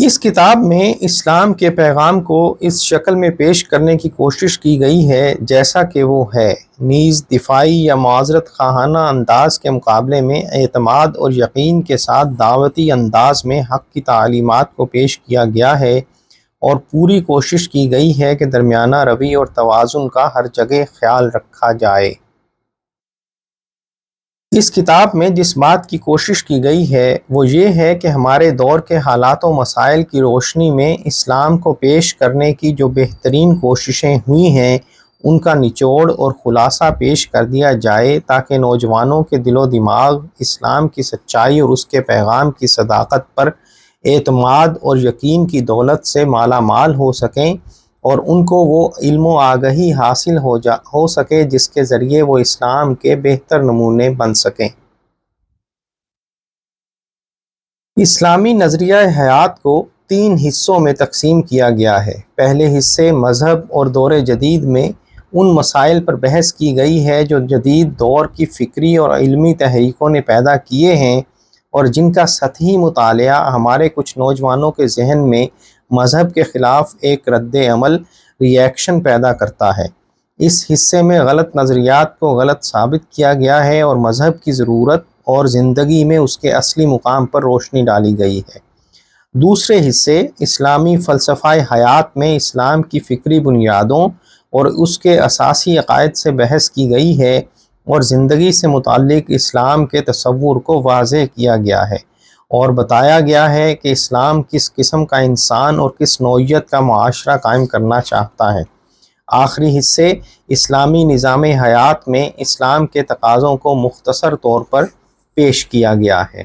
اس کتاب میں اسلام کے پیغام کو اس شکل میں پیش کرنے کی کوشش کی گئی ہے جیسا کہ وہ ہے، نیز دفاعی یا معذرت خواہانہ انداز کے مقابلے میں اعتماد اور یقین کے ساتھ دعوتی انداز میں حق کی تعلیمات کو پیش کیا گیا ہے، اور پوری کوشش کی گئی ہے کہ درمیانہ روی اور توازن کا ہر جگہ خیال رکھا جائے۔ اس کتاب میں جس بات کی کوشش کی گئی ہے وہ یہ ہے کہ ہمارے دور کے حالات و مسائل کی روشنی میں اسلام کو پیش کرنے کی جو بہترین کوششیں ہوئی ہیں ان کا نچوڑ اور خلاصہ پیش کر دیا جائے، تاکہ نوجوانوں کے دل و دماغ اسلام کی سچائی اور اس کے پیغام کی صداقت پر اعتماد اور یقین کی دولت سے مالا مال ہو سکیں، اور ان کو وہ علم و آگہی حاصل ہو سکے جس کے ذریعے وہ اسلام کے بہتر نمونے بن سکیں۔ اسلامی نظریہ حیات کو 3 حصوں میں تقسیم کیا گیا ہے۔ پہلے حصے مذہب اور دور جدید میں ان مسائل پر بحث کی گئی ہے جو جدید دور کی فکری اور علمی تحریکوں نے پیدا کیے ہیں اور جن کا سطحی مطالعہ ہمارے کچھ نوجوانوں کے ذہن میں مذہب کے خلاف ایک رد عمل ریئیکشن پیدا کرتا ہے۔ اس حصے میں غلط نظریات کو غلط ثابت کیا گیا ہے اور مذہب کی ضرورت اور زندگی میں اس کے اصلی مقام پر روشنی ڈالی گئی ہے۔ دوسرے حصے اسلامی فلسفہ حیات میں اسلام کی فکری بنیادوں اور اس کے اساسی عقائد سے بحث کی گئی ہے اور زندگی سے متعلق اسلام کے تصور کو واضح کیا گیا ہے، اور بتایا گیا ہے کہ اسلام کس قسم کا انسان اور کس نوعیت کا معاشرہ قائم کرنا چاہتا ہے۔ آخری حصے اسلامی نظام حیات میں اسلام کے تقاضوں کو مختصر طور پر پیش کیا گیا ہے۔